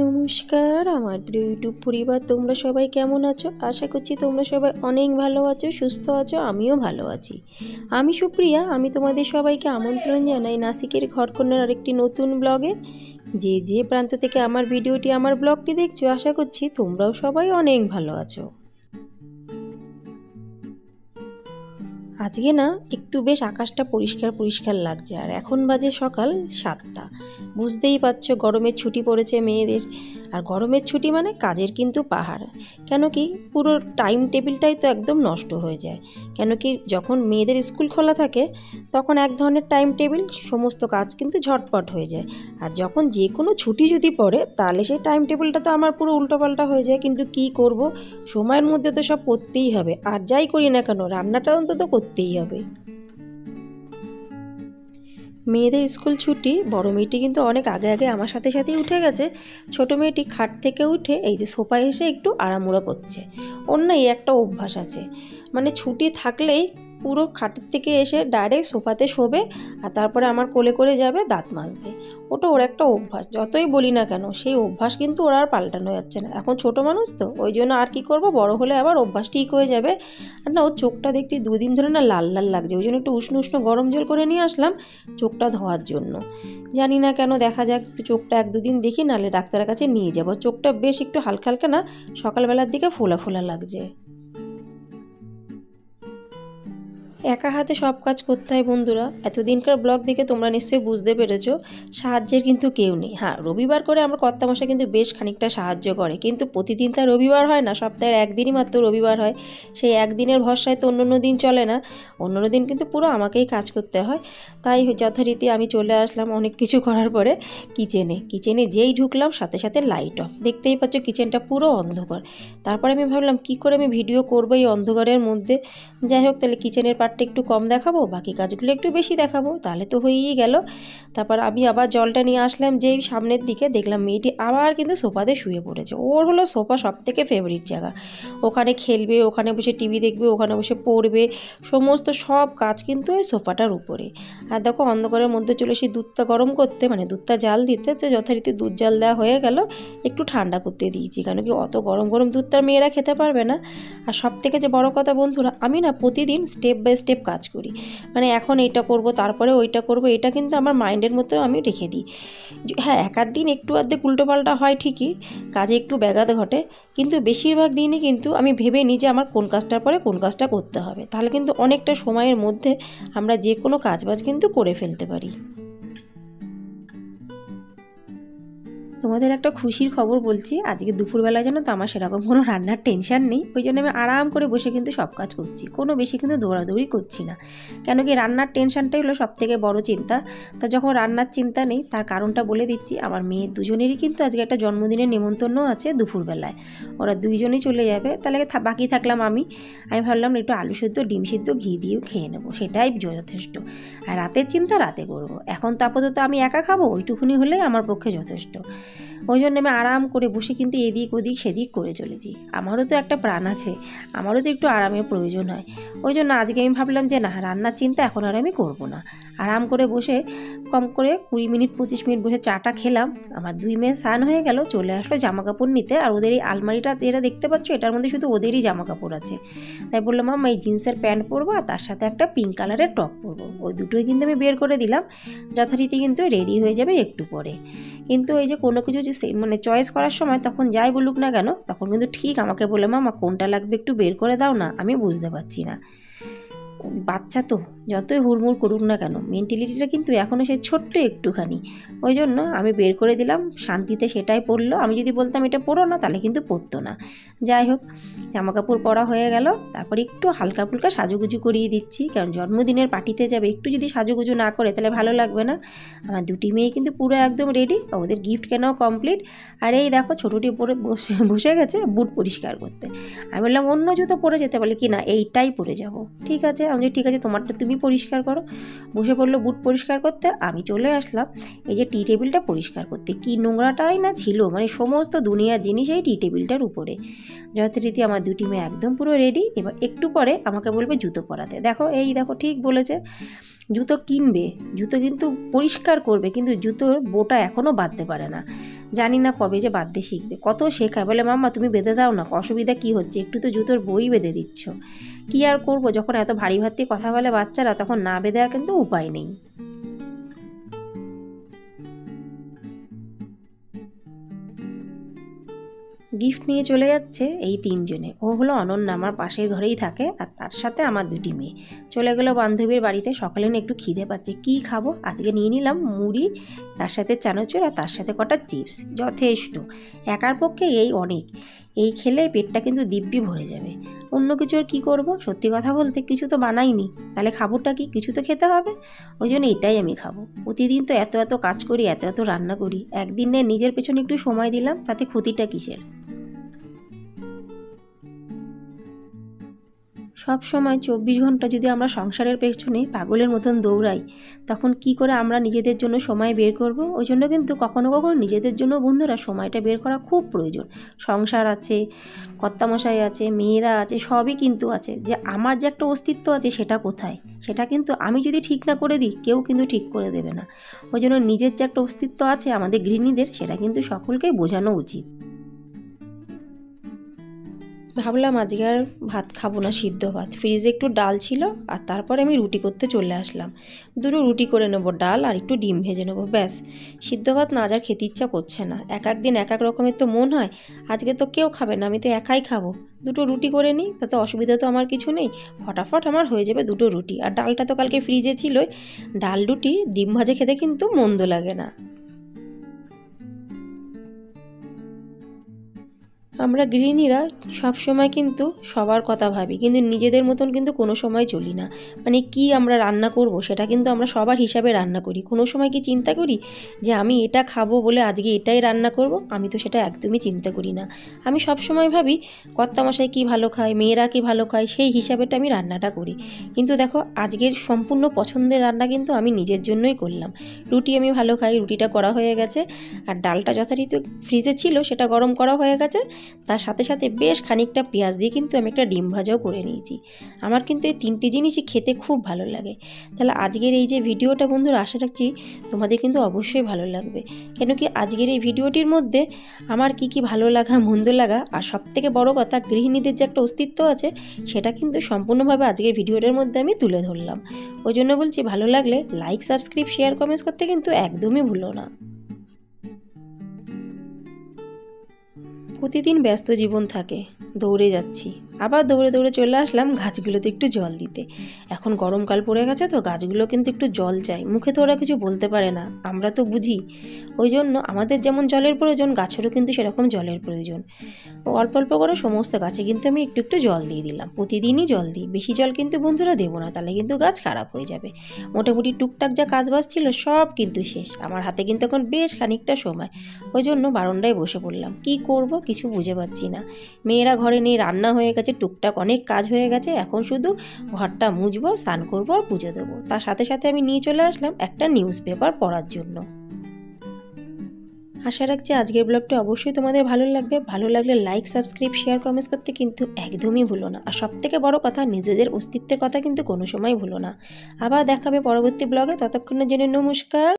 নমস্কার আমার প্রিয় ইউটিউব পরিবার, তোমরা সবাই কেমন আছো? আশা করছি তোমরা সবাই অনেক ভালো আছো, সুস্থ আছো। আমিও ভালো আছি। আমি সুপ্রিয়া। আমি তোমাদের সবাইকে আমন্ত্রণ জানাই নাসিকের ঘরকন্যার আরেকটি নতুন ব্লগে। যে প্রান্ত থেকে আমার ভিডিওটি, আমার ব্লগটি দেখছো, আশা করছি তোমরাও সবাই অনেক ভালো আছো। আজকে না একটু বেশ আকাশটা পরিষ্কার পরিষ্কার লাগছে, আর এখন বাজে সকাল 7টা। বুঝতেই পারছো গরমের ছুটি পড়েছে মেয়েদের, আর গরমের ছুটি মানে কাজের কিন্তু পাহাড়। কেন কি পুরো টাইম টেবিলটাই তো একদম নষ্ট হয়ে যায়। কেন কি যখন মেয়েদের স্কুল খোলা থাকে তখন এক ধরনের টাইম টেবিল, সমস্ত কাজ কিন্তু ঝটপট হয়ে যায়। আর যখন যে কোনো ছুটি যদি পড়ে তাহলে সেই টাইম টেবিলটা তো আমার পুরো উল্টোপাল্টা হয়ে যায়। কিন্তু কি করব, সময়ের মধ্যে তো সব করতেই হবে। আর যাই করি না কেন রান্নাটা অন্তত করতেই হবে। মেয়েদের স্কুল ছুটি, বড় মেয়েটি কিন্তু অনেক আগে আগে আমার সাথে সাথেই উঠে গেছে। ছোট মেয়েটি খাট থেকে উঠে এই যে সোফায় এসে একটু আড়ামোড়া করছে। ওর না এই একটা অভ্যাস আছে, মানে ছুটি থাকলেই পুরো খাটের থেকে এসে ডাইরেক্ট সোফাতে শোবে, আর তারপরে আমার কোলে করে যাবে দাঁত মাজতে। ওটা ওর একটা অভ্যাস, যতই বলি না কেন সেই অভ্যাস কিন্তু ওর আর পাল্টানো যাচ্ছে না। এখন ছোট মানুষ তো, ওই জন্য আর কি করব, বড় হলে আবার অভ্যাস ঠিক হয়ে যাবে। আর না ওর চোখটা দেখছি 2 দিন ধরে না লাল লাল লাগছে, ওই জন্য একটু উষ্ণ উষ্ণ গরম জল করে নিয়ে আসলাম চোখটা ধোয়ার জন্য। জানি না কেন, দেখা যাক, একটু চোখটা 1-2 দিন দেখি, নাহলে ডাক্তারের কাছে নিয়ে যাব। চোখটা বেশ একটু হালকা হালকা না সকালবেলার দিকে ফোলা ফোলা লাগছে। একা হাতে সব কাজ করতে হয় বন্ধুরা। এতদিনকার ব্লগ দেখে তোমরা নিশ্চয়ই বুঝতে পেরেছো সাহায্যের কিন্তু কেউ নেই। হ্যাঁ, রবিবার করে আমার কর্তামশাই কিন্তু বেশ খানিকটা সাহায্য করে, কিন্তু প্রতিদিন তার রবিবার হয় না, সপ্তাহের একদিনই মাত্র রবিবার হয়। সেই একদিনের ভরসায় তো অন্য দিন চলে না, অন্য দিন কিন্তু পুরো আমাকেই কাজ করতে হয়। তাই যথারীতি আমি চলে আসলাম অনেক কিছু করার পরে কিচেনে যেই ঢুকলাম সাথে সাথে লাইট অফ। দেখতেই পাচ্ছ কিচেনটা পুরো অন্ধকার। তারপরে আমি ভাবলাম কি করে আমি ভিডিও করবো এই অন্ধকারের মধ্যে। যাই হোক, তাহলে কিচেনের পার্টটা একটু কম দেখাবো, বাকি কাজগুলো একটু বেশি দেখাবো, তাহলে তো হয়েই গেল। তারপর আমি আবার জলটা নিয়ে আসলাম, যেই সামনের দিকে দেখলাম মেয়েটি আবার কিন্তু সোফাতে শুয়ে পড়েছে। ওর হলো সোফা সব থেকে ফেভারিট জায়গা, ওখানে খেলবে, ওখানে বসে টিভি দেখবে, ওখানে বসে পড়বে, সমস্ত সব কাজ কিন্তু ওই সোফাটার উপরে। আর দেখো অন্ধকারের মধ্যে চলে এসে দুধটা গরম করতে, মানে দুধটা জাল দিতে, তো যথারীতি দুধ জাল দেওয়া হয়ে গেল, একটু ঠান্ডা করতে দিয়েছি, কারণ কি অত গরম গরম দুধ তার মেয়েরা খেতে পারবে না। আর সব থেকে যে বড় কথা বন্ধুরা, আমি না প্রতিদিন স্টেপ বাই স্টেপ কাজ করি, মানে এখন এইটা করব তারপরে ওইটা করব, এটা কিন্তু আমার মাইন্ডের মধ্যে আমি রেখে দিই। হ্যাঁ, এক আধ দিন একটু আধেক উল্টোপাল্টা হয় ঠিকই, কাজে একটু ব্যাঘাত ঘটে, কিন্তু বেশিরভাগ দিনই কিন্তু আমি ভেবে নিই যে আমার কোন কাজটার পরে কোন কাজটা করতে হবে, তাহলে কিন্তু অনেকটা সময়ের মধ্যে আমরা যে কোনো কাজবাজ কিন্তু করে ফেলতে পারি। তোমাদের একটা খুশির খবর বলছি, আজকে দুপুরবেলা যেন তো আমার সেরকম কোনো রান্নার টেনশান নেই, ওই জন্য আমি আরাম করে বসে কিন্তু সব কাজ করছি, কোনো বেশি কিন্তু দৌড়াদৌড়ি করছি না। কেন কি রান্নার টেনশানটাই হলো সব থেকে বড় চিন্তা। তা যখন রান্নার চিন্তা নেই, তার কারণটা বলে দিচ্ছি। আমার মেয়ের দুজনেরই কিন্তু আজকে একটা জন্মদিনের নেমন্তন্ন আছে দুপুরবেলায়, ওরা দুইজনেই চলে যাবে, তাহলে বাকি থাকলাম আমি ভাবলাম একটু আলু সেদ্ধ ডিম সিদ্ধ ঘি দিয়ে খেয়ে নেবো, সেটাই যথেষ্ট। আর রাতের চিন্তা রাতে করবো, এখন তো আপাতত আমি একা খাবো, ওইটুকুনি হলেই আমার পক্ষে যথেষ্ট। ওই জন্য আমি আরাম করে বসে কিন্তু এদিক ওদিক সেদিক করে চলেছি। আমারও তো একটা প্রাণ আছে, আমারও তো একটু আরামের প্রয়োজন হয়। ওই জন্য আজকে আমি ভাবলাম যে না, রান্নার চিন্তা এখন আর আমি করবো না। আরাম করে বসে কম করে 20 মিনিট 25 মিনিট বসে চাটা খেলাম। আমার 2 মেয়ে স্নান হয়ে গেল, চলে আসলো জামা কাপড় নিতে। আর ওদের এই আলমারিটা যেটা দেখতে পাচ্ছ, এটার মধ্যে শুধু ওদেরই জামা কাপড় আছে। তাই বললাম মামা এই জিন্সের প্যান্ট পরবো আর তার সাথে একটা পিঙ্ক কালারের টপ পরবো, ওই দুটোই কিন্তু আমি বের করে দিলাম। যথারীতি কিন্তু রেডি হয়ে যাবে একটু পরে। কিন্তু এই যে কোনো কিছু যে মানে চয়েস করার সময় তখন যাই বলুক না কেন, তখন কিন্তু ঠিক আমাকে বলে মামা কোনটা লাগবে একটু বের করে দাও না, আমি বুঝতে পারছি না। বাচ্চা তো যতই হুড়মুড় করুক না কেন, মেন্টালিটিটা কিন্তু এখনও সেই ছোট্ট একটুখানি। ওই জন্য আমি বের করে দিলাম, শান্তিতে সেটাই পরলো। আমি যদি বলতাম এটা পরো না, তাহলে কিন্তু পরতো না। যাই হোক, জামা কাপড় পরা হয়ে গেল, তারপর একটু হালকা ফুলকা সাজুগুজু করিয়ে দিচ্ছি, কারণ জন্মদিনের পার্টিতে যাবে, একটু যদি সাজুগুজু না করে তাহলে ভালো লাগবে না। আমার 2টি মেয়ে কিন্তু পুরো একদম রেডি, ওদের গিফট কেনাও কমপ্লিট। আর এই দেখো ছোটোটি পরে বসে গেছে বুট পরিষ্কার করতে। আমি বললাম অন্য জুতো পরে যেতে, বলে কি না এইটাই পরে যাব। ঠিক আছে, আমি ঠিক আছে তোমারটা তুমি পরিষ্কার করো। বসে পড়লো বুট পরিষ্কার করতে, আমি চলে আসলাম এই যে টি টেবিলটা পরিষ্কার করতে। কি নোংরাটাই না ছিল, মানে সমস্ত দুনিয়ার জিনিস এই টি টেবিলটার উপরে। যথারীতি আমার 2টি মেয়ে একদম পুরো রেডি। এবার একটু পরে আমাকে বলবে জুতো পরাতে। দেখো এই দেখো ঠিক বলেছে, জুতো কিনবে, জুতো কিন্তু পরিষ্কার করবে, কিন্তু জুতোর বোটা এখনও বাঁধতে পারে না। জানি না কবে যে বাঁধতে শিখবে। কত শেখায়, বলে মাম্মা তুমি বেঁধে দাও না, অসুবিধা কি হচ্ছে, একটু তো জুতোর বই বেঁধে দিচ্ছ। কী আর করবো, যখন এত ভারী ভারী কথা বলে বাচ্চারা, তখন না বেঁধে আর কিন্তু উপায় নেই। গিফট নিয়ে চলে যাচ্ছে এই তিনজনে। ও হলো অনন্যা, আমার পাশের ঘরেই থাকে, আর তার সাথে আমার দুটি মেয়ে। চলে গেলো বান্ধবীর বাড়িতে। সকালে না একটু খিদে পাচ্ছে, কি খাবো, আজকে নিয়ে নিলাম মুড়ি, তার সাথে চানাচুর, আর তার সাথে কটা চিপস, যথেষ্ট। একার পক্ষে এই অনেক, এই খেলে পেটটা কিন্তু দিব্যি ভরে যাবে। অন্য কিছু আর কী করবো, সত্যি কথা বলতে কিছু তো বানাইনি, তাহলে খাবোটা কি, কিছু তো খেতে হবে। ওই জন্য এটাই আমি খাবো। প্রতিদিন তো এত এত কাজ করি, এত এত রান্না করি, একদিনে নিজের পেছনে একটু সময় দিলাম, তাতে ক্ষতিটা কিসের। সব সময় 24 ঘন্টা যদি আমরা সংসারের পেছনে পাগলের মতন দৌড়াই, তখন কি করে আমরা নিজেদের জন্য সময় বের করব। ওই জন্য কিন্তু কখনো কখনো নিজেদের জন্য বন্ধুরা সময়টা বের করা খুব প্রয়োজন। সংসার আছে, কর্তামশাই আছে, মেয়েরা আছে, সবই কিন্তু আছে, যে আমার যে একটা অস্তিত্ব আছে সেটা কোথায়, সেটা কিন্তু আমি যদি ঠিক না করে দিই, কেউ কিন্তু ঠিক করে দেবে না। ওই জন্য নিজের যে একটা অস্তিত্ব আছে আমাদের গৃহিণীদের, সেটা কিন্তু সকলকেই বোঝানো উচিত। ভাবলাম আজকে আর ভাত খাবো না, সিদ্ধ ভাত, ফ্রিজে একটু ডাল ছিল, আর তারপরে আমি রুটি করতে চলে আসলাম। দুটো রুটি করে নেবো, ডাল আর একটু ডিম ভেজে নেবো, ব্যাস। সিদ্ধ ভাত না, আজ আর খেতে ইচ্ছা করছে না। এক এক দিন এক এক রকমের তো মন হয়, আজকে তো কেউ খাবে না, আমি তো একাই খাবো। দুটো রুটি করে নিই, তাতে অসুবিধা তো আমার কিছু নেই, ফটাফট আমার হয়ে যাবে দুটো রুটি। আর ডালটা তো কালকে ফ্রিজে ছিলই, ডাল রুটি ডিম ভাজে খেতে কিন্তু মন্দ লাগে না। আমরা গৃহিণীরা সবসময় কিন্তু সবার কথা ভাবি, কিন্তু নিজেদের মতন কিন্তু কোনো সময় চলি না। মানে কি আমরা রান্না করব সেটা কিন্তু আমরা সবার হিসাবে রান্না করি। কোনো সময় কি চিন্তা করি যে আমি এটা খাবো বলে আজকে এটাই রান্না করব? আমি তো সেটা একদমই চিন্তা করি না। আমি সব সময় ভাবি কর্তামশাই কী ভালো খায়, মেয়েরা কী ভালো খায়, সেই হিসাবেটা আমি রান্নাটা করি। কিন্তু দেখো আজকের সম্পূর্ণ পছন্দের রান্না কিন্তু আমি নিজের জন্যই করলাম। রুটি আমি ভালো খাই, রুটিটা করা হয়ে গেছে, আর ডালটা যথারীতি ফ্রিজে ছিল সেটা গরম করা হয়ে গেছে। তার সাথে সাথে বেশ খানিকটা পেঁয়াজ দিয়ে কিন্তু আমি একটা ডিম ভাজাও করে নিয়েছি। আমার কিন্তু এই তিনটি জিনিসই খেতে খুব ভালো লাগে। তাহলে আজকের এই যে ভিডিওটা বন্ধুরা, আশা রাখছি তোমাদের কিন্তু অবশ্যই ভালো লাগবে। কেন কি আজকের এই ভিডিওটির মধ্যে আমার কি কি ভালো লাগা, মন্দ লাগা, আর সবথেকে বড় কথা গৃহিণীদের যে একটা অস্তিত্ব আছে, সেটা কিন্তু সম্পূর্ণভাবে আজকের ভিডিওটার মধ্যে আমি তুলে ধরলাম। ওই জন্য বলছি, ভালো লাগলে লাইক, সাবস্ক্রাইব, শেয়ার, কমেন্টস করতে কিন্তু একদমই ভুলো না। প্রতিদিন ব্যস্ত জীবন থাকে, দৌড়ে যাচ্ছি, আবার দৌড়ে দৌড়ে চলে আসলাম গাছগুলোতে একটু জল দিতে। এখন গরমকাল পড়ে গেছে তো গাছগুলো কিন্তু একটু জল চাই, মুখে তো ওরা কিছু বলতে পারে না, আমরা তো বুঝি। ওই জন্য আমাদের যেমন জলের প্রয়োজন, গাছেরও কিন্তু সেরকম জলের প্রয়োজন। ও অল্প অল্প করে সমস্ত গাছে কিন্তু আমি একটু একটু জল দিয়ে দিলাম। প্রতিদিনই জল দিই, বেশি জল কিন্তু বন্ধুরা দেবো না, তাহলে কিন্তু গাছ খারাপ হয়ে যাবে। মোটামুটি টুকটাক যা কাজবাজ ছিল সব কিন্তু শেষ, আমার হাতে কিন্তু এখন বেশ খানিকটা সময়। ওই জন্য বারান্দায় বসে পড়লাম, কি করব কিছু বুঝে পাচ্ছি না। মেয়েরা ঘরে নেই, রান্না হয়ে গেছে, টুকটাক অনেক কাজ হয়ে গেছে, এখন শুধু ঘরটা মুছবো, স্নান করবো আর পুজো দেবো। তার সাথে সাথে আমি নিয়ে চলে আসলাম একটা নিউজ পেপার পড়ার জন্য। আশা রাখছি আজকের ব্লগটা অবশ্যই তোমাদের ভালো লাগবে। ভালো লাগলে লাইক, সাবস্ক্রাইব, শেয়ার, কমেন্টস করতে কিন্তু একদমই ভুলো না। আর সবথেকে বড় কথা, নিজেদের অস্তিত্বের কথা কিন্তু কোনো সময় ভুলো না। আবার দেখাবে পরবর্তী ব্লগে, ততক্ষণের জন্য নমস্কার।